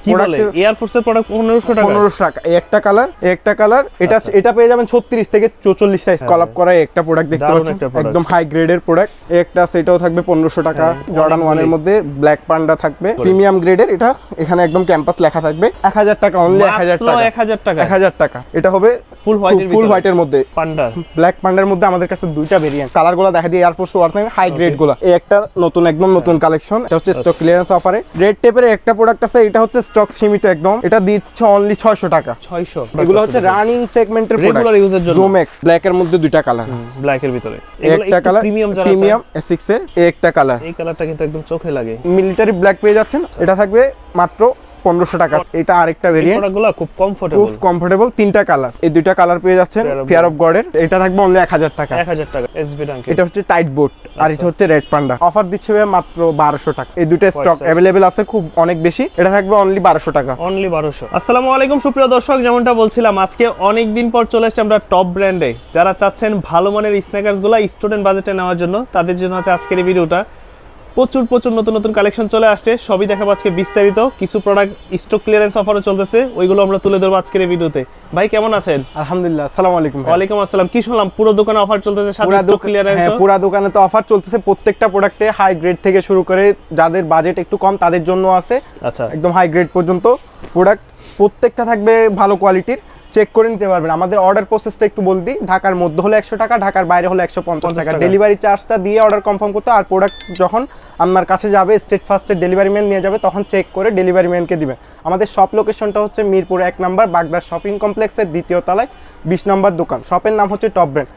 কি বলে এয়ার ফোর্সের প্রোডাক্ট 1500 টাকা 1500 টাকা। একটা কালার এটা পেয়ে যাবেন 36 থেকে 44 সাইজ কলাপ করা একটা প্রোডাক্ট দেখতে পাচ্ছেন, একদম হাই গ্রেডের প্রোডাক্ট। একটা আছে, এটাও থাকবে 1500 টাকা। জর্ডান 1 এর মধ্যে ব্ল্যাক পান্ডা থাকবে, প্রিমিয়াম গ্রেডের। এটা এখানে একদম ক্যাম্পাস লেখা থাকবে। 1000 টাকা, অনলি 1000 টাকা। 1000 টাকা 1000 টাকা। এটা হবে ফুল হোয়াইটের মধ্যে, পান্ডা ব্ল্যাক পান্ডার মধ্যে আমাদের কাছে দুইটা ভেরিয়েন্ট। কালারগুলো দেখা দিয়ে Air Force One high grade গুলো। এই একটা নতুন, একদম নতুন কালেকশন। এটা হচ্ছে স্টক ক্লিয়ারেন্স অফারে রেড টেপের একটা প্রোডাক্ট আছে, এটা হচ্ছে স্টক সীমিত একদম। এটা দিচ্ছে অনলি 600 টাকা। 600। এগুলো হচ্ছে রানিং সেগমেন্টের প্রোডাক্ট, রেগুলার ইউজের জন্য। জোমেক্স ব্ল্যাক এর মধ্যে দুইটা কালার, ব্ল্যাক এর ভিতরে একটা কালার প্রিমিয়াম S6 এর একটা কালার। এই কালারটা কিন্তু একদম চোখে লাগে। মিলিটারি ব্ল্যাক পেয়ে যাচ্ছেন, এটা থাকবে মাত্র 1500 টাকা। এটা আরেকটা ভেরিয়েন্ট, প্রোডাক্টগুলো খুব কমফোর্টেবল। তিনটা কালার, এই দুইটা কালার পেয়ে যাচ্ছেন ফেয়ার অফ গডের। এটা থাকবে অনলি 1000 টাকা। 1000 টাকা এসবি রাঙ্ক। এটা হচ্ছে টাইট বোট, আর এটা হচ্ছে রেড পান্ডা। অফার দিচ্ছে মাত্র 1200 টাকা। এই দুটো স্টক अवेलेबल আছে, খুব অনেক বেশি। এটা থাকবে অনলি 1200 টাকা। অনলি 1200। আসসালামু আলাইকুম সুপ্রিয় দর্শক, যেমনটা বলছিলাম আজকে অনেক দিন পর চলে এসেছি আমরা টপ ব্র্যান্ডে। যারা চাচ্ছেন ভালো মানের স্ন্যাকার্স গুলো স্টুডেন্ট বাজেটে নেওয়ার জন্য, তাদের জন্য আছে আজকের এই ভিডিওটা। প্রচুর নতুন কালেকশন চলে আসছে, সবই দেখাবো আজকে বিস্তারিত। কিছু প্রোডাক্ট স্টক ক্লিয়ারেন্স অফারও চলতেছে, ওইগুলো আমরা তুলে ধরবো আজকের এই ভিডিওতে। ভাই কেমন আছেন? আলহামদুলিল্লাহ, আসসালামু আলাইকুম। ওয়ালাইকুম আসসালাম। কি শুনলাম পুরো দোকানে অফার চলতেছে, সাথে স্টক ক্লিয়ারেন্স? হ্যাঁ, পুরো দোকানে তো অফার চলতেছে। প্রত্যেকটা প্রোডাক্টে হাই গ্রেড থেকে শুরু করে যাদের বাজেট একটু কম তাদের জন্য আছে। আচ্ছা, একদম হাই গ্রেড পর্যন্ত প্রোডাক্ট প্রত্যেকটা থাকবে ভালো কোয়ালিটির। চেক করে নিতে পারবেন। আমাদের অর্ডার প্রসেসটা একটু বল দিই। ঢাকার মধ্যে হলে 100 টাকা, ঢাকার বাইরে হলে 150 টাকা। ডেলিভারি চার্জটা দিয়ে অর্ডার কনফার্ম করতে, আর প্রোডাক্ট যখন আপনার কাছে যাবে স্টেট ফার্স্টের ডেলিভারি ম্যান নিয়ে যাবে, তখন চেক করে ডেলিভারি ম্যানকে দিবেন। আমাদের শপ লোকেশনটা হচ্ছে মিরপুর 1 নম্বর বাগদার শপিং কমপ্লেক্সের 2য় তলায় 20 নম্বর দোকান। শপের নাম হচ্ছে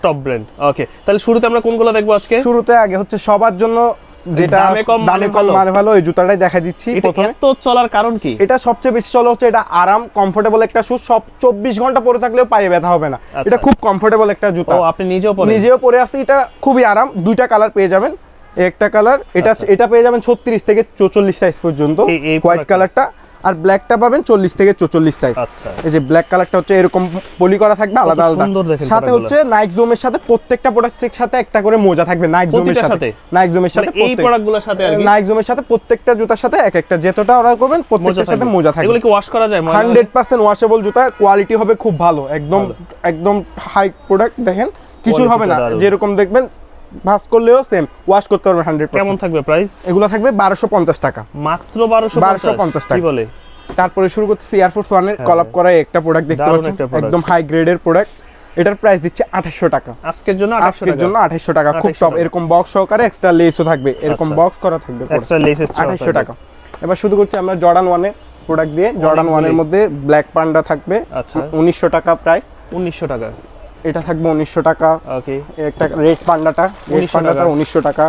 টপ ব্র্যান্ড। ওকে, তাহলে শুরুতে আমরা কোনগুলো দেখবো আজকে? শুরুতে আগে হচ্ছে সবার জন্য যেটা দামে কম মানে ভালো, এই জুতাটাই দেখা দিচ্ছি। প্রথমে এত চলার কারণ কি? এটা সবচেয়ে বেশি চলে হচ্ছে এটা আরাম, কমফোর্টেবল একটা শু। সব 24 ঘন্টা পরে থাকলেও পায়ে ব্যথা হবে না। এটা খুব কমফোর্টেবল একটা জুতা। ও, আপনি নিজেও পরে আসি। এটা খুবই আরাম। দুইটা কালার পেয়ে যাবেন। একটা কালার এটা পেয়ে যাবেন 36 থেকে 44 সাইজ পর্যন্ত, হোয়াইট কালারটা। আর ব্ল্যাকটা পাবেন 40 থেকে 44 সাইজ। আচ্ছা, এই যে ব্ল্যাক কালারটা হচ্ছে এরকম পলি করা থাকবে আলাদা। সাথে হচ্ছে নাইক জোমের সাথে প্রত্যেকটা প্রোডাক্টের সাথে একটা করে মোজা থাকবে। নাইক জোমের সাথে এই প্রোডাক্টগুলোর সাথে আর কি, নাইক জোমের সাথে প্রত্যেকটা জুতার সাথে একটা যেটা অর্ডার করবেন প্রত্যেকটার সাথে মোজা থাকবে। এগুলো কি ওয়াশ করা যায়? 100% ওয়াশেবল জুতা। কোয়ালিটি হবে খুব ভালো, একদম হাই প্রোডাক্ট। দেখেন কিছু হবে না, যেরকম দেখবেন ভাঁজ করলেও সেম ওয়াশ করতে পারবেন 100%। কেমন থাকবে প্রাইস? এগুলো থাকবে 1250 টাকা। মাত্র 1250 টাকা। কি বলে? তারপরে শুরু করতেছি এয়ার ফোর্স 1 এর কলাপ করা একটা প্রোডাক্ট দেখতে পাচ্ছেন, একদম হাই গ্রেডের প্রোডাক্ট। এটার প্রাইস দিচ্ছে 2800 টাকা। আজকের জন্য 2800 টাকা। খুব টপ, এরকম বক্স সহকারে এক্সট্রা লেসও থাকবে, এরকম বক্স করা থাকবে, এক্সট্রা লেস 2800 টাকা। এবার শুরু করছি আমরা জর্ডান 1 এর প্রোডাক্ট দিয়ে। জর্ডান 1 এর মধ্যে ব্ল্যাক পান্ডা থাকবে। আচ্ছা, 1900 টাকা প্রাইস। 1900 টাকা। এটা থাকবে 1900 টাকা। ওকে, একটা রেড পান্ডাটা 1900 টাকা।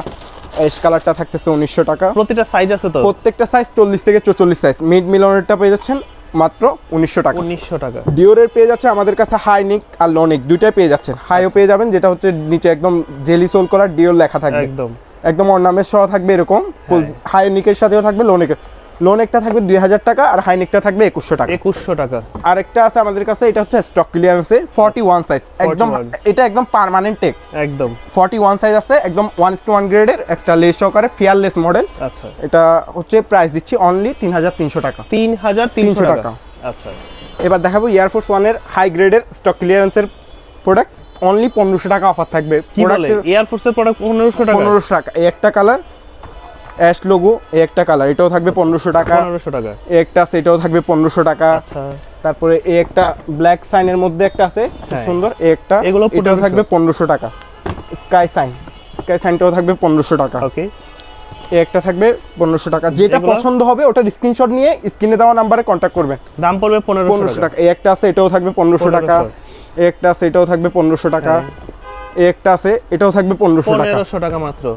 এস কালারটা থাকতেছে 1900 টাকা। প্রতিটা সাইজ আছে তো? প্রত্যেকটা সাইজ 40 থেকে 44 সাইজ। মিড মিলনেরটা পেয়ে যাচ্ছেন মাত্র 1900 টাকা। 1900 টাকা। ডিওরের পেয়ে যাচ্ছে আমাদের কাছে হাই নিক আর লো নিক দুইটাই পেয়ে যাচ্ছেন। হাইও পেয়ে যাবেন, যেটা হচ্ছে নিচে একদম জেলি সোল করা ডিওর লেখা থাকবে, একদম অর্নামেন্ট সহ থাকবে এরকম। হাই নিকের সাথেও থাকবে লো নেকটা থাকবে 2000 টাকা, আর হাই নেকটা থাকবে 2100 টাকা। 2100 টাকা। আরেকটা আছে আমাদের কাছে, এটা হচ্ছে স্টক ক্লিয়ারেন্সে 41 সাইজ। এটা একদম পার্মানেন্ট টেক, একদম 41 সাইজ আছে, একদম 1:1 গ্রেডের, এক্সট্রা লেস সহকারে ফিয়ারলেস মডেল। আচ্ছা, এটা হচ্ছে প্রাইস দিচ্ছি অনলি 3300 টাকা। 3300 টাকা। আচ্ছা, এবার দেখাবো এয়ার ফোর্স 1 এর হাই গ্রেডের স্টক ক্লিয়ারেন্সের প্রোডাক্ট। অনলি 1500 টাকা অফার থাকবে। কি বলে এয়ার ফোর্সের প্রোডাক্ট 1500 টাকা? 1500 টাকা। এই একটা কালার অ্যাশ লোগো, এই একটা কালার, এটাও থাকবে 1500 টাকা। 1500 টাকা। এই একটা আছে, এটাও থাকবে 1500 টাকা। আচ্ছা, তারপরে এই একটা ব্ল্যাক সাইনের মধ্যে একটা আছে খুব সুন্দর, এই একটা, এটাও থাকবে 1500 টাকা। স্কাই সাইনটাও থাকবে 1500 টাকা। ওকে, এই একটা থাকবে 1500 টাকা। যেটা পছন্দ হবে ওটার স্ক্রিনশট নিয়ে স্ক্রিনে দেওয়া নাম্বারে কন্টাক্ট করবেন। দাম পড়বে 1500 টাকা। এই একটা আছে, এটাও থাকবে 1500 টাকা। এই একটা আছে, এটাও থাকবে 1500 টাকা। এই একটা আছে, এটাও থাকবে 1500 টাকা। 1500 টাকা মাত্র।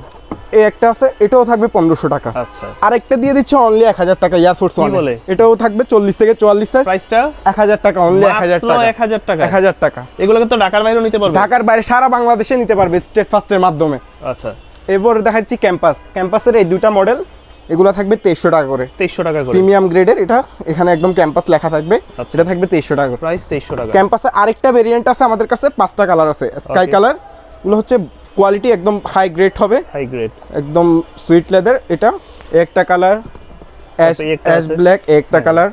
এই একটা আছে, এটাও থাকবে 1500 টাকা। আচ্ছা, আরেকটা দিয়ে দিচ্ছে অনলি 1000 টাকা এয়ার ফোর্স 1। এটাও থাকবে 40 থেকে 44 সাইজ। প্রাইসটা 1000 টাকা, অনলি 1000 টাকা। 1000 টাকা। 1000 টাকা। এগুলো কিন্তু ঢাকার বাইরেও নিতে পারবে? ঢাকার বাইরে সারা বাংলাদেশে নিতে পারবে স্টেট ফার্স্টের মাধ্যমে। আচ্ছা, এবার দেখাচ্ছি ক্যাম্পাসের এই দুইটা মডেল। এগুলো থাকবে 2300 টাকা করে। 2300 টাকা করে। প্রিমিয়াম গ্রেডের, এটা এখানে একদম ক্যাম্পাস লেখা থাকবে। এটা থাকবে 2300 টাকা। প্রাইস 2300 টাকা। ক্যাম্পাসের আরেকটা ভেরিয়েন্ট আছে আমাদের কাছে, 5টা কালার আছে। স্কাই কালার গুলো হচ্ছে কোয়ালিটি একদম হাই গ্রেড হবে, হাই গ্রেড, একদম সুইট লেদার। এটা একটা কালার অ্যাশ ব্ল্যাক একটা colour,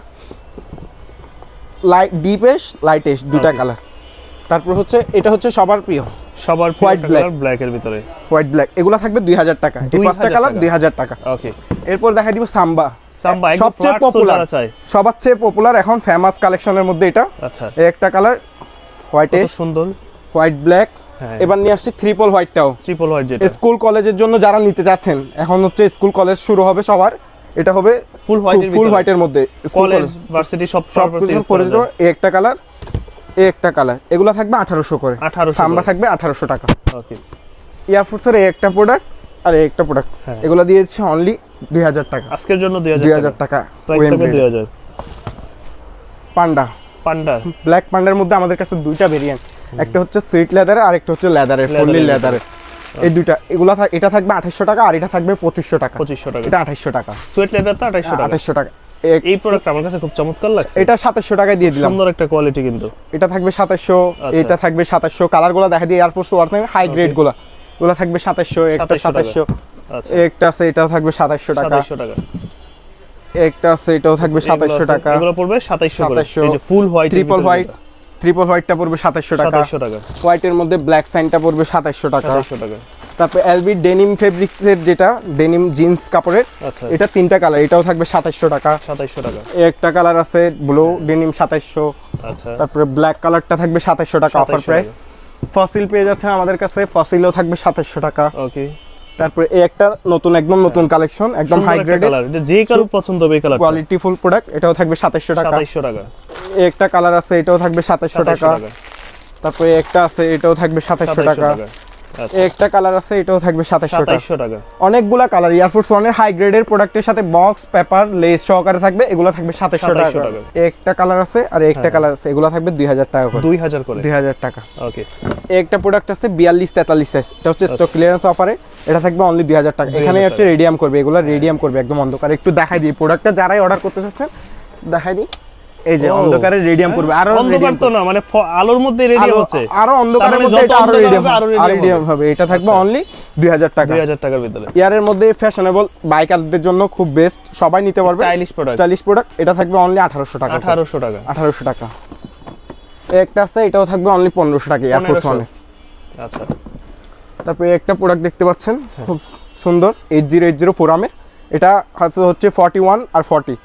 light deep ash, light ash দুটা কালার। তারপর হচ্ছে এটা হচ্ছে সবার প্রিয়, সবার হোয়াইট ব্ল্যাক, ব্ল্যাক এর ভিতরে হোয়াইট ব্ল্যাক, এগুলো থাকবে 2000 টাকা। এই পাঁচটা কালার 2000 টাকা। ওকে, এরপর দেখা দিব সাম্বা। সাম্বা সবচেয়ে পপুলার, সবার চেয়ে পপুলার এখন ফেমাস কালেকশনের মধ্যে এটা। আচ্ছা, এই একটা কালার হোয়াইট এশ, সুন্দর হোয়াইট ব্ল্যাক। এবার নিয়ে আসছি ট্রিপল হোয়াইটটাও, ট্রিপল হোয়াইট যেটা স্কুল কলেজের জন্য যারা নিতে যাচ্ছেন, এখন হচ্ছে স্কুল কলেজ শুরু হবে সবার, এটা হবে ফুল হোয়াইটের ফুল হোয়াইটের মধ্যে। কলেজ ভার্সিটি সব এই একটা কালার, এই একটা কালার, এগুলো থাকবে 1800 করে। 1800, সাম্বা থাকবে 1800 টাকা। ওকে, এয়ারফোর্সের এই একটা প্রোডাক্ট আর এই একটা প্রোডাক্ট, এগুলো দিয়েছে অনলি 2000 টাকা। আজকের জন্য 2000 টাকা। প্রাইস থাকবে 2000। পান্ডা, পান্ডা ব্ল্যাক পান্ডার মধ্যে আমাদের কাছে দুইটা ভেরিয়েন্ট, একটা হচ্ছে সুইট লেদারের আর একটা হচ্ছে লেদারের, ফুললি লেদারের। এই দুইটা, এগুলা এটা থাকবে 2800 টাকা আর এটা থাকবে 2500 টাকা। 2500 টাকা, এটা 2800 টাকা। সুইট লেদার তো 2800 টাকা। 2800 টাকা। এই প্রোডাক্ট আমার কাছে খুব চমৎকার লাগছে। এটা 2700 টাকায় দিয়ে দিলাম। সুন্দর একটা কোয়ালিটি কিন্তু। এটা থাকবে 2700, এটা থাকবে 2700। কালারগুলো দেখা দিয়ে এয়ারফোর্স ওয়ার থাকবে হাই গ্রেড গুলো, এগুলো থাকবে 2700, একটা 2700। আচ্ছা, একটা আছে এটাও থাকবে 2700 টাকা। 2700 টাকা। একটা আছে এটাও থাকবে 2700 টাকা। এগুলো পড়বে 2700 করে। এই যে full white, triple white, triple হোয়াইটটা পড়বে 2700 টাকা। 2700 টাকা। হোয়াইটের মধ্যে ব্ল্যাক সাইনটা পড়বে 2700 টাকা। 2700 টাকা। তারপর এলবি ডেনিম ফেব্রিক্সের যেটা ডেনিম জিন্স কাপড়ের, আচ্ছা, এটা তিনটা কালার, এটাও থাকবে 2700 টাকা। 2700 টাকা। একটা কালার আছে ব্লু ডেনিম 2700। আচ্ছা, তারপরে ব্ল্যাক কালারটা থাকবে 2700 টাকা অফার প্রাইস। ফসিল পেয়ে যাচ্ছে আমাদের কাছে, ফসিলও থাকবে 2700 টাকা। ওকে, তারপরে এই একটা নতুন একদম নতুন কালেকশন, একদম হাই গ্রেডের, এটা যে কারো পছন্দ হবে এই কালারটা, কোয়ালিটি ফুল প্রোডাক্ট, এটাও থাকবে 2700 টাকা। 2700 টাকা। এই একটা কালার আছে, এটাও থাকবে 2700 টাকা। তারপরে একটা আছে, এটাও থাকবে 2700 টাকা। একটা কালার আছে, এটাও থাকবে 2700 টাকা। অনেকগুলা কালার, এয়ারফোর্স ওয়ানের হাই গ্রেডের প্রোডাক্টের সাথে বক্স পেপার লেস সহকারে থাকবে, এগুলো থাকবে 2700 টাকা। একটা কালার আছে আর একটা কালার আছে, এগুলো থাকবে 2000 টাকা করে। 2000 করে, 2000 টাকা। ওকে, একটা প্রোডাক্ট আছে 42-43 সাইজ, এটা হচ্ছে স্টক ক্লিয়ারেন্স অফারে, এটা থাকবে অনলি 2000 টাকা। এখানে হচ্ছে রেডিয়াম করবে, এগুলো রেডিয়াম করবে একদম অন্ধকার। একটু দেখাই দিই প্রোডাক্টটা, যারাই অর্ডার করতে চাচ্ছেন দেখাই দিই। এই যে অন্ধকারে রেডিয়াম করবে, আরো অন্ধকার তো না, মানে আলোর মধ্যে রেডিয়াম হচ্ছে, আরো অন্ধকারের মধ্যে এটা আরো রেডিয়াম হবে। এটা থাকবে অনলি 2000 টাকা। 2000 টাকার ভিতরে। ইয়ারের মধ্যে ফ্যাশনেবল বাইকারদের জন্য খুব বেস্ট, সবাই নিতে পারবে, স্টাইলিশ প্রোডাক্ট। এটা থাকবে অনলি 1800 টাকা। 1800 টাকা। 1800 টাকা। একটা আছে, এটাও থাকবে অনলি 1500 টাকা এয়ারফোর্স ওয়ানে। আচ্ছা, তারপরে একটা প্রোডাক্ট দেখতে পাচ্ছেন খুব সুন্দর, 8080 ফোরামের, এটা হচ্ছে 41 আর 40,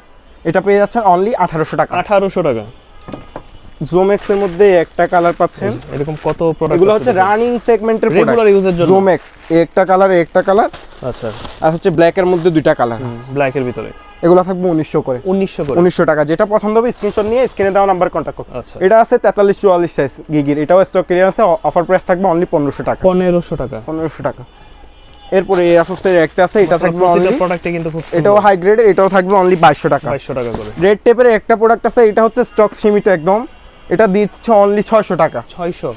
এটা পেয়ে যাচ্ছেন অনলি 1800 টাকা। 1800 টাকা। জোমেক্স এর মধ্যে একটা কালার পাচ্ছেন, এরকম কত প্রোডাক্ট, এগুলো হচ্ছে রানিং সেগমেন্টের প্রোডাক্ট, রেগুলার ইউজের জন্য। জোমেক্স একটা কালার, একটা কালার। আচ্ছা, আর হচ্ছে ব্ল্যাক এর মধ্যে দুইটা কালার, ব্ল্যাক এর ভিতরে, এগুলো থাকবে 1900 করে। 1900 করে, 1900 টাকা। যেটা পছন্দ হবে স্ক্রিনশট নিয়ে স্ক্রিনে দেওয়া নাম্বার কন্টাক্ট করুন। আচ্ছা, এটা আছে 43-44 সাইজ গিগির, এটাও স্টক ক্লিয়ারেন্সে, অফার প্রাইস থাকবে অনলি 1500 টাকা। 1500 টাকা। 1500 টাকা। এরপরে এই এয়ারফোর্সের একটা আছে, এটা থাকবে অনলি, প্রোডাক্টে কিন্তু খুব সুন্দর, এটাও হাই গ্রেডের, এটাও থাকবে অনলি 2200 টাকা। 2200 টাকা করে। রেড টেপের একটা প্রোডাক্ট আছে, এটা হচ্ছে স্টক সীমিত একদম, এটা দিচ্ছে অনলি 600 টাকা। 600,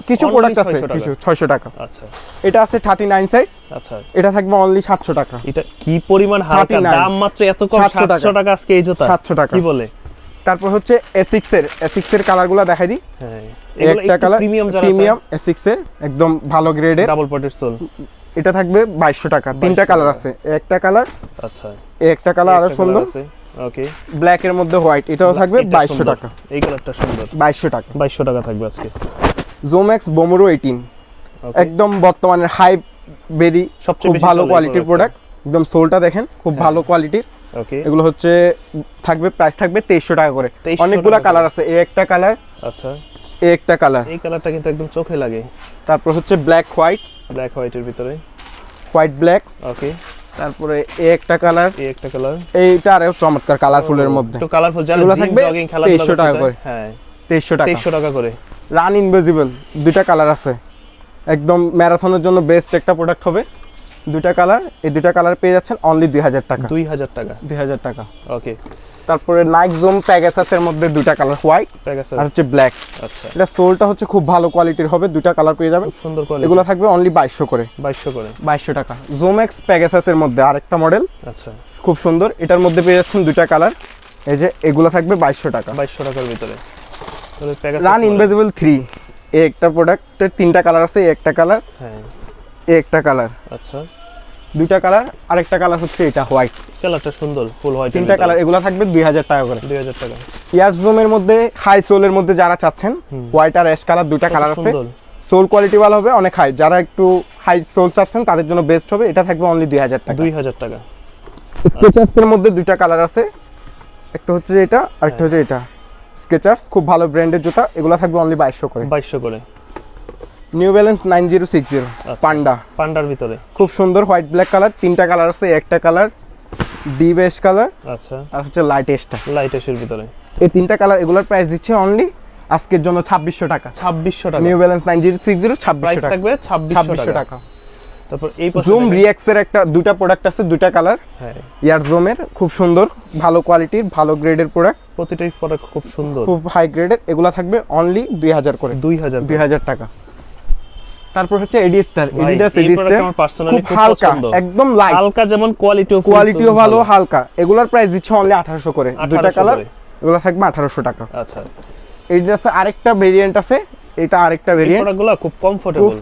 কিছু প্রোডাক্ট আছে কিছু 600 টাকা। আচ্ছা, এটা আছে 39 সাইজ, আচ্ছা, এটা থাকবে অনলি 700 টাকা। এটা কি পরিমাণ হালকা, 39, দাম মাত্র এত কম, 700 টাকা আজকে এই জুতা, 700 টাকা। কি বলে। তারপর হচ্ছে এসিক্স এর কালারগুলো দেখাই দিই। হ্যাঁ, একটা কালার প্রিমিয়াম, যারা প্রিমিয়াম এসিক্স এর একদম ভালো গ্রেডের, ডাবল পটের সোল, এটা থাকবে 2200 টাকা। তিনটা কালার আছে, একটা কালার, আচ্ছা, একটা কালার আরো সুন্দর, ওকে, ব্ল্যাক এর মধ্যে হোয়াইট, এটাও থাকবে 2200 টাকা। এই কালারটা সুন্দর, 2200 টাকা। 2200 টাকা থাকবে আজকে। জোম্যাক্স বোমোরো 18, একদম বর্তমানের হাই বেরি, সবচেয়ে খুব ভালো কোয়ালিটির প্রোডাক্ট, একদম সোলটা দেখেন খুব ভালো কোয়ালিটির। ওকে, এগুলো হচ্ছে থাকবে প্রাইস থাকবে 2300 টাকা করে। অনেকগুলা কালার আছে, এই একটা কালার, আচ্ছা, এই একটা কালার, এই কালারটা কিন্তু একদম চোখে লাগে। তারপর হচ্ছে ব্ল্যাক হোয়াইট, ব্ল্যাক হোয়াইটের ভিতরে, হোয়াইট ব্ল্যাক, ওকে, তারপরে এই একটা কালার, এই একটা কালার, এইটা আরো চমৎকার কালারফুলের মধ্যে, একটু কালারফুল, যারা এগুলো জিম থাকবে জগিং খেলা 2300 টাকা করে। হ্যাঁ, 2300 টাকা। 2300 টাকা করে। রান ইনভিজিবল দুইটা কালার আছে, একদম ম্যারাথনের জন্য বেস্ট একটা প্রোডাক্ট হবে। দুইটা কালার, এই দুইটা কালার পেয়ে যাচ্ছেন অনলি 2000 টাকা। 2000 টাকা। 2000 টাকা। ওকে, তারপরে নাইক জুম প্যাগাসাসের মধ্যে দুইটা কালার, হোয়াইট আর হচ্ছে ব্ল্যাক। আচ্ছা, এটা সোলটা হচ্ছে খুব ভালো কোয়ালিটির হবে, দুইটা কালার পেয়ে যাবেন, খুব সুন্দর কোয়ালিটি। এগুলো থাকবে অনলি 2200 করে। 2200 করে, 2200 টাকা। জোমেক্স প্যাগাসাসের মধ্যে আরেকটা মডেল, আচ্ছা, খুব সুন্দর, এটার মধ্যে পেয়ে যাচ্ছেন দুইটা কালার, এই যে এগুলো থাকবে 2200 টাকা। 2200 টাকার ভিতরে। তাহলে প্যাকেজ রান ইনভিজিবল 3, এই একটা প্রোডাক্টের তিনটা কালার আছে, এই একটা কালার, হ্যাঁ, এই একটা কালার, আচ্ছা, দুইটা কালার, আরেকটা কালার হচ্ছে এটা হোয়াইট। কালারটা সুন্দর, ফুল হোয়াইট। তিনটা কালার, এগুলো থাকবে 2000 টাকা করে। 2000 টাকা। ইয়ারজোমের মধ্যে হাই সোলের মধ্যে যারা চাচ্ছেন, হোয়াইট আর অ্যাশ কালার দুইটা কালার আছে। সোল কোয়ালিটি ভালো হবে, অনেক হাই। যারা একটু হাই সোল চাচ্ছেন তাদের জন্য বেস্ট হবে। এটা থাকবে অনলি 2000 টাকা। 2000 টাকা। স্কেচার্সের মধ্যে দুইটা কালার আছে, একটা হচ্ছে এটা আর একটা হচ্ছে এটা। স্কেচার্স খুব ভালো ব্র্যান্ডের জুতা, এগুলো থাকবে অনলি 2200 করে। 2200 করে। নিউ ব্যালেন্স 9060 পান্ডা। পান্ডার ভিতরে খুব সুন্দর হোয়াইট ব্ল্যাক কালার। তিনটা কালার আছে, একটা কালার ডিপ অ্যাশ কালার, আচ্ছা, আর হচ্ছে লাইট অ্যাশটা। লাইট অ্যাশের ভিতরে এই তিনটা কালার, এগুলোর প্রাইস দিচ্ছে অনলি আজকের জন্য 2600 টাকা। 2600 টাকা। নিউ ব্যালেন্স 9060 প্রাইস 2600 টাকা। থাকবে 2600 টাকা। তারপর এই জুম রিঅ্যাক্সের একটা দুইটা প্রোডাক্ট আছে, দুইটা কালার। হ্যাঁ, ইয়ার জুমের খুব সুন্দর, ভালো কোয়ালিটির, ভালো গ্রেডের প্রোডাক্ট, প্রতিটাই প্রোডাক্ট খুব সুন্দর, খুব হাই গ্রেডের। এগুলা থাকবে অনলি 2000 করে। 2000 টাকা। তারপর হচ্ছে এডিস্টার, এডিডাস এডিস্টার আমার পার্সোনালি খুব খুব হালকা, পছন্দ। একদম লাইট, হালকা যেমন কোয়ালিটিও ভালো, হালকা। এগুলার প্রাইস দিচ্ছে অনলি 1800 করে। দুইটা কালার, এগুলা থাকবে 1800 টাকা। আচ্ছা, এডিডাসের আরেকটা ভেরিয়েন্ট আছে, এটা আরেকটা ভেরিয়েন্ট। প্রোডাক্টগুলো খুব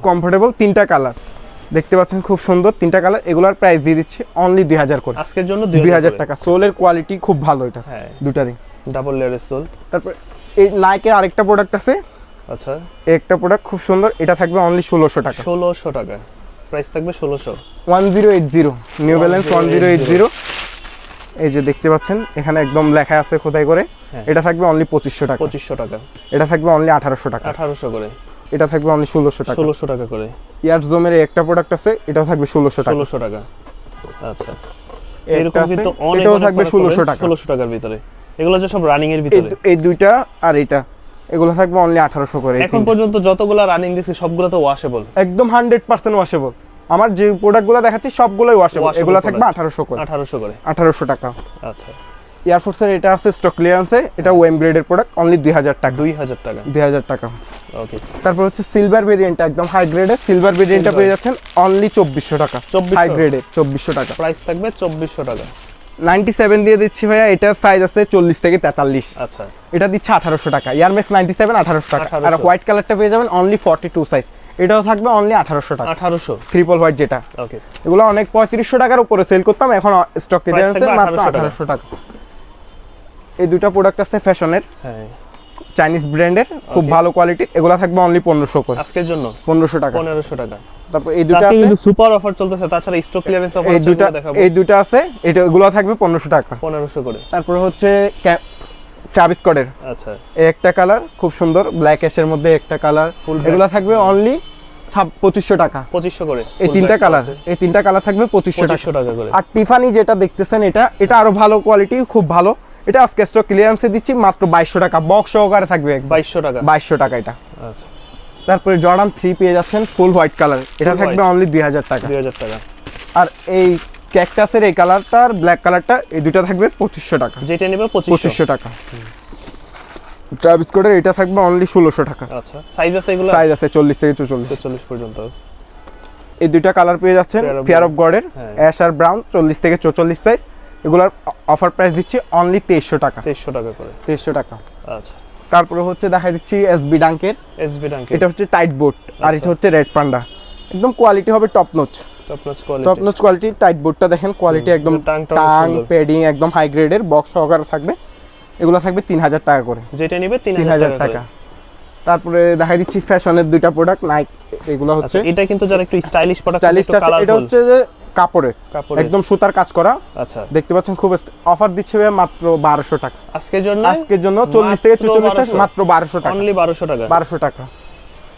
কমফোর্টেবল। তিনটা কালার দেখতে পাচ্ছেন, খুব সুন্দর তিনটা কালার। এগুলার প্রাইস দিয়ে দিচ্ছি অনলি 2000 করে। আজকের জন্য 2000 টাকা। সোলের কোয়ালিটি খুব ভালো এটা। হ্যাঁ, দুটারই ডাবল লেয়ারের সোল। তারপর এই নাইকের আরেকটা প্রোডাক্ট আছে, আচ্ছা, একটা প্রোডাক্ট খুব সুন্দর, এটা থাকবে অনলি 1600 টাকা। 1600 টাকা প্রাইস থাকবে। 1600। 1080 নিউ ব্যালেন্স 1080। এই যে দেখতে পাচ্ছেন এখানে একদম লেখা আছে খোদাই করে। এটা থাকবে অনলি 2500 টাকা। 2500 টাকা। এটা থাকবে অনলি 1800 টাকা। 1800 করে। এটা থাকবে অনলি 1600 টাকা। 1600 টাকা করে। ইয়ারজোমের একটা প্রোডাক্ট আছে, এটাও থাকবে 1600 টাকা। 1600 টাকা। আচ্ছা, এরকম কিন্তু অনেক এটাও থাকবে 1600 টাকা। 1600 টাকার ভিতরে। এগুলো যে সব রানিং এর ভিতরে। এই দুইটা আর এটা, এগুলো থাকবে অনলি 1800 করে। এখন পর্যন্ত যতগুলো রানিং দিছি সবগুলো তো ওয়াশেবল, একদম 100% ওয়াশেবল। আমার যে প্রোডাক্টগুলো দেখাচ্ছি সবগুলোই ওয়াশেবল। এগুলো থাকবে 1800 করে। 1800 করে। 1800 টাকা। আচ্ছা, এয়ারফোর্সের এটা আছে স্টক ক্লিয়ারেন্সে, এটা ওয়েম গ্রেডের প্রোডাক্ট, অনলি 2000 টাকা। 2000 টাকা। 2000 টাকা। ওকে। তারপর হচ্ছে সিলভার ভেরিয়েন্ট, একদম হাই গ্রেডের সিলভার ভেরিয়েন্টটা পেয়ে যাচ্ছেন অনলি 2400 টাকা। হাই গ্রেডের 2400 টাকা। প্রাইস থাকবে 2400 টাকা। 97 দিয়ে দিচ্ছি ভাইয়া। এটা সাইজ আছে 40 থেকে 43। আচ্ছা, এটা দিচ্ছে 1800 টাকা। এয়ারম্যাক্স 97 1800 টাকা। 1800 আর হোয়াইট কালারটা পেয়ে যাবেন অনলি 42 সাইজ, এটাও থাকবে অনলি 1800 টাকা। 1800 ট্রিপল হোয়াইট যেটা। ওকে। এগুলো অনেক 3500 টাকার উপরে সেল করতাম, এখন স্টক ক্লিয়ারেন্সে মাত্র 1800 টাকা। এই দুটো প্রোডাক্ট আছে ফ্যাশনের, হ্যাঁ, চাইনিজ ব্র্যান্ডের, খুব ভালো কোয়ালিটির। এগুলো থাকবে অনলি 1500 করে। আজকের জন্য 1500 টাকা। 1500 টাকা। তারপর এই দুটো আছে, কিন্তু সুপার অফার চলতেছে। তাছাড়া স্টক ক্লিয়ারেন্স অফার আছে, সেটা দেখাবো। এই দুটো আছে, এটা এগুলো থাকবে 1500 টাকা। 1500 করে। তারপর হচ্ছে ট্রাভিস স্কটের, আচ্ছা, এই একটা কালার খুব সুন্দর, ব্ল্যাক অ্যাশের মধ্যে একটা কালার। এগুলো থাকবে অনলি 2500 টাকা। 2500 করে। এই তিনটা কালার, এই তিনটা কালার থাকবে 2500 টাকা করে। আর টিফানি যেটা দেখতেছেন, এটা আরো ভালো কোয়ালিটি, খুব ভালো। এটা আজকে স্টক ক্লিয়ারেন্সে দিচ্ছি মাত্র 2200 টাকা। বক্স সহকারে থাকবে 2200 টাকা। 2200 টাকা এটা। আচ্ছা, তারপরে জর্ডান 3 পেয়ে যাচ্ছেন ফুল হোয়াইট কালার, এটা থাকবে অনলি 2000 টাকা। 2000 টাকা। আর এই ক্যাকটাসের এই কালারটা আর ব্ল্যাক কালারটা, এই দুটো থাকবে 2500 টাকা। যেটা নেবে 2500 টাকা। ট্রাভিস স্কটের এটা থাকবে অনলি 1600 টাকা। আচ্ছা, সাইজ আছে এগুলো? সাইজ আছে 40 থেকে 44 পর্যন্ত। এই দুইটা কালার পেয়ে যাচ্ছেন ফেয়ার অফ গডের, অ্যাশ আর ব্রাউন, 40 থেকে 44 সাইজ। এগুলার অফার প্রাইস দিচ্ছি অনলি 2300 টাকা। 2300 টাকা করে। 2300 টাকা। আচ্ছা, তারপরে হচ্ছে দেখাই দিচ্ছি এসবি ডাঙ্কের। এসবি ডাঙ্কের এটা হচ্ছে টাইট বোট, আর এটা হচ্ছে রেড পান্ডা। একদম কোয়ালিটি হবে top notch. Top notch quality. Tight বোটটা দেখেন, কোয়ালিটি একদম টাং প্যাডিং একদম হাই গ্রেডের, বক্স সহকারে থাকবে। এগুলো থাকবে 3000 টাকা করে। যেটা নেবে 3000 টাকা। তারপরে দেখাই দিচ্ছি ফ্যাশনের দুইটা প্রোডাক্ট, নাইক। এগুলো হচ্ছে এটা কিন্তু যারা একটু স্টাইলিশ প্রোডাক্ট, এটা হচ্ছে যে কাপড়ে একদম সুতার কাজ করা। আচ্ছা, দেখতে পাচ্ছেন খুব অফার দিচ্ছে মাত্র 1200 টাকা আজকের জন্য 40 থেকে 44 মাত্র 1200 টাকা। অনলি 1200 টাকা। 1200 টাকা।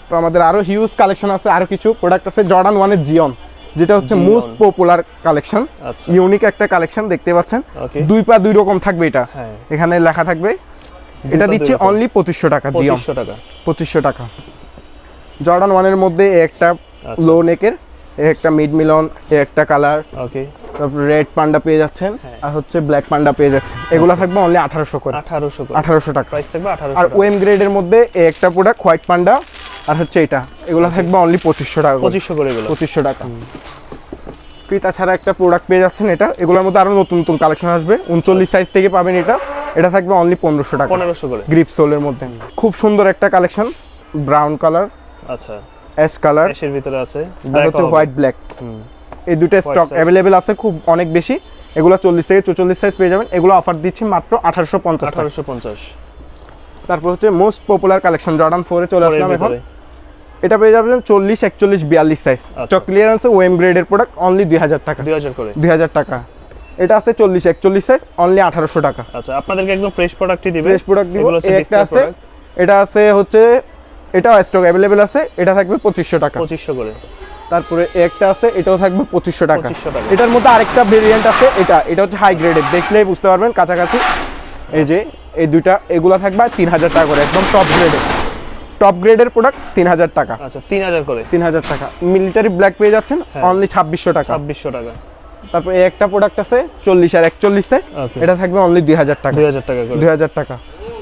তো আমাদের আরো হিউজ কালেকশন আছে, আরো কিছু প্রোডাক্ট আছে। জর্ডান 1 এর জিওন, যেটা হচ্ছে মোস্ট পপুলার কালেকশন। আচ্ছা, ইউনিক একটা কালেকশন দেখতে পাচ্ছেন। দুই পা দুই রকম থাকবে এটা, এখানে লেখা থাকবে। এটা দিচ্ছে অনলি 2500 টাকা। জিওন 2500 টাকা। জর্ডান 1 এর মধ্যে একটা লো নেকের, একটা মিড মিলন, একটা কালার। ওকে। তারপর রেড পান্ডা পেয়ে যাচ্ছেন, আর হচ্ছে ব্ল্যাক পান্ডা পেয়ে যাচ্ছেন। এগুলো থাকবে অনলি 1800 করে। 1800 টাকা প্রাইস থাকবে। 1800 আর ওয়েম গ্রেডের মধ্যে একটা প্রোডাক্ট হোয়াইট পান্ডা, আর হচ্ছে এটা, এগুলো থাকবে অনলি 2500 টাকা। 2500 করে এগুলো। 2500 টাকা। ক্রিতা ছাড়া একটা প্রোডাক্ট পেয়ে যাচ্ছেন, এটা। এগুলোর মধ্যে আরো নতুন নতুন কালেকশন আসবে, 39 সাইজ থেকে পাবেন এটা। এটা থাকবে অনলি 1500 টাকা। 1500 করে। গ্রিপ সোলের মধ্যে খুব সুন্দর একটা কালেকশন, ব্রাউন কালার, আচ্ছা, অ্যাশ কালার, অ্যাশের ভিতরে আছে, আর হচ্ছে হোয়াইট ব্ল্যাক। এই দুটো স্টক size? অ্যাভেলেবেল আছে খুব অনেক বেশি। এগুলো 40 থেকে 44 সাইজ পেয়ে যাবেন। এগুলো অফার দিচ্ছি মাত্র 1850 টাকা। 1850। তারপর হচ্ছে মোস্ট পপুলার কালেকশন জর্ডান 4 এ চলে আসলাম এখন। এটা পেয়ে যাবেন 40, 41, 42 সাইজ। স্টক ক্লিয়ারেন্সে ওয়েম গ্রেডের প্রোডাক্ট অনলি 2000 টাকা। 2000 করে। 2000 টাকা। এটা আছে 40, 41 সাইজ অনলি 1800 টাকা। আচ্ছা, আপনাদেরকে একদম ফ্রেশ প্রোডাক্টই দিবেন। ফ্রেশ প্রোডাক্ট দিব। এগুলো হচ্ছে এই একটা display আছে, product। এটা আছে হচ্ছে, এটাও স্টক অ্যাভেলেবেল আছে। এটা থাকবে 2500 টাকা। 2500 করে। তারপরে এই একটা আছে, এটাও থাকবে 2500 টাকা। 2500 টাকা। এটার মধ্যে আরেকটা ভেরিয়েন্ট আছে, এটা হচ্ছে হাই গ্রেডের, দেখলেই বুঝতে পারবেন কাছাকাছি। এই যে এই দুইটা, এগুলা থাকবে 3000 টাকা করে, একদম টপ গ্রেডের প্রোডাক্ট 3000 টাকা। আচ্ছা, 3000 করে। 3000 টাকা। মিলিটারি ব্ল্যাক পেয়ে যাচ্ছেন অনলি 2600 টাকা। 2600 টাকা। তারপর এই একটা প্রোডাক্ট আছে 40 আর 41 সাইজ, Okay। এটা থাকবে অনলি 2000 টাকা। 2000 টাকা করে। 2000 টাকা।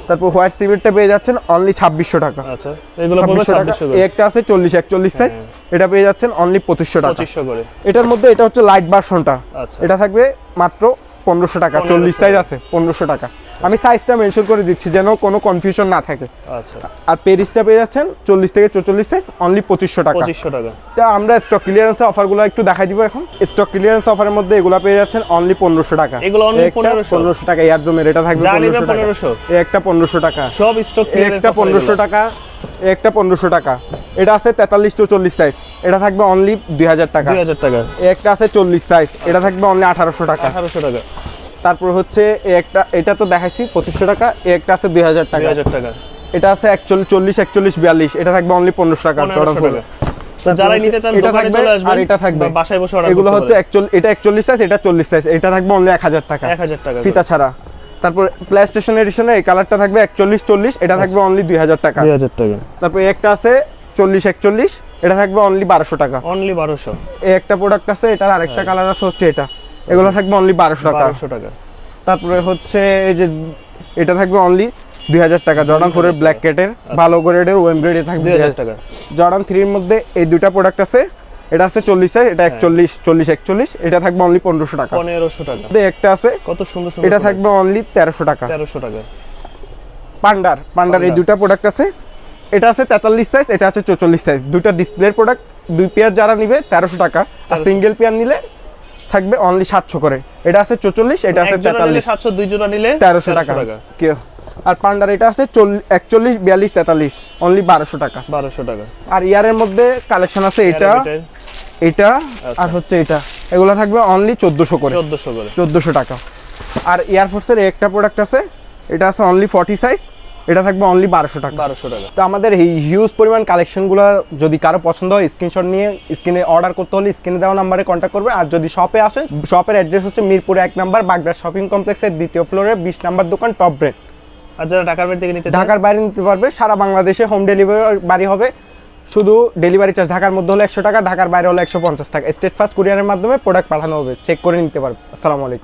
তারপর হোয়াইট সিভিটটা পেয়ে যাচ্ছেন অনলি 2600 টাকা। আচ্ছা, এগুলো পড়বে 2600 করে। এই একটা আছে 40, 41 সাইজ, এটা পেয়ে যাচ্ছেন অনলি 2500 টাকা। 2500 করে। এটার মধ্যে এটা হচ্ছে লাইট ভার্সনটা, আচ্ছা। এটা থাকবে মাত্র 1500 টাকা। 40 সাইজ আছে 1500 টাকা। আমি সাইজটা মেনশন করে দিচ্ছি যেন কোনো কনফিউশন না থাকে। আচ্ছা। আর পেরিসটা পেয়ে যাচ্ছেন 40 থেকে 44 সাইজ অনলি 2500 টাকা। 2500 টাকা। তা আমরা স্টক ক্লিয়ারেন্সের অফারগুলো একটু দেখাই দিব এখন। স্টক ক্লিয়ারেন্স অফারের মধ্যে এগুলা পেয়ে যাচ্ছেন অনলি 1500 টাকা। এগুলো only একটা 1500 টাকা। এয়ার জোমের এটা থাকবে যা নিবে 1500 টাকা। 1500। এই একটা 1500 টাকা। সব স্টক এই ক্লিয়ারেন্স একটা 1500 টাকা। এই একটা 1500 টাকা। এটা আছে 43 to 40 সাইজ, এটা থাকবে অনলি 2000 টাকা। 2000 টাকা। এই একটা আছে 40 সাইজ, এটা থাকবে অনলি 1800 টাকা। 1800 টাকা। তারপর হচ্ছে এই একটা, এটা তো দেখাইছি 2500 টাকা। এই একটা আছে 2000 টাকা। 2000 টাকা। এটা আছে 41, 40, 41, 42, এটা থাকবে অনলি 1500 টাকা। 1500 টাকা। তো যারা নিতে চান এটা দোকানে থাকবে, চলে আসবেন আর এটা থাকবে বা বাসায় বসে অর্ডার এগুলো করতে হচ্ছে পারেন। এটা 41 সাইজ, এটা 40 সাইজ, এটা থাকবে অনলি 1000 টাকা। 1000 টাকা। ফিতা ছাড়া। তারপর প্লে স্টেশন এডিশনে এই কালারটা থাকবে 41, 40, এটা থাকবে অনলি 2000 টাকা। 2000 টাকা। তারপর এই একটা আছে 40, 41, এটা থাকবে অনলি 1200 টাকা। অনলি 1200। এই একটা প্রোডাক্ট আছে, এটার আরেকটা কালার আছে হচ্ছে এটা, এগুলো থাকবে অনলি 1200 টাকা। 1200 টাকা। তারপরে হচ্ছে এই যে এটা থাকবে অনলি 2000 টাকা। জর্ডান 4 এর ব্ল্যাক ক্যাটের ভালো গ্রেডের ওয়েম গ্রেডে থাকবে 2000 টাকা। জর্ডান 3 এর মধ্যে এই দুইটা প্রোডাক্ট আছে, এটা আছে 40 সাইজ, এটা 41, 40, 41, এটা থাকবে অনলি 1500 টাকা। 1500 টাকা। একটা আছে, কত সুন্দর সুন্দর। এটা থাকবে অনলি 1300 টাকা। 1300 টাকা। পান্ডার এই দুইটা প্রোডাক্ট আছে, এটা আছে 43 সাইজ, এটা আছে 44 সাইজ। দুইটা ডিসপ্লের প্রোডাক্ট, দুই পেয়ার যারা নিবে 1300 টাকা, আর সিঙ্গেল পেয়ার নিলে থাকবে অনলি 700 করে। এটা আছে 44, এটা আছে 43, 700, দুই জোড়া নিলে 1300 টাকা। কি আর পান্ডার এটা আছে 41, 42, 43, অনলি 1200 টাকা। 1200 টাকা। আর ইয়ারের মধ্যে কালেকশন আছে এটা, এটা আর হচ্ছে এটা, এগুলো থাকবে অনলি 1400 করে। 1400 করে। 1400 টাকা। আর এয়ারফোর্সের একটা প্রোডাক্ট আছে, এটা আছে অনলি 40 সাইজ, এটা থাকবে অনলি 1200 টাকা। 1200 টাকা। তো আমাদের এই হিউজ পরিমাণ কালেকশনগুলো যদি কারো পছন্দ হয় স্ক্রিনশট নিয়ে স্ক্রিনে অর্ডার করতে হলে স্ক্রিনে দেওয়া নাম্বারে কন্ট্যাক্ট করবে। আর যদি শপে আসেন, শপের অ্যাড্রেস হচ্ছে মিরপুর 1 নাম্বার বাগদার শপিং কমপ্লেক্সের 2য় ফ্লোরে 20 নাম্বার দোকান টপ ব্র্যান্ড। আর যারা ঢাকার বাইরে থেকে নিতে চান, ঢাকার বাইরে নিতে পারবে, সারা বাংলাদেশে হোম ডেলিভারি হবে। শুধু ডেলিভারি চার্জ ঢাকার মধ্যে হলে 100 টাকা, ঢাকার বাইরে হলে 150 টাকা। স্টেট ফাস্ট কুরিয়ারের মাধ্যমে প্রোডাক্ট পাঠানো হবে, চেক করে নিতে পারবে। আসসালামু আলাইকুম।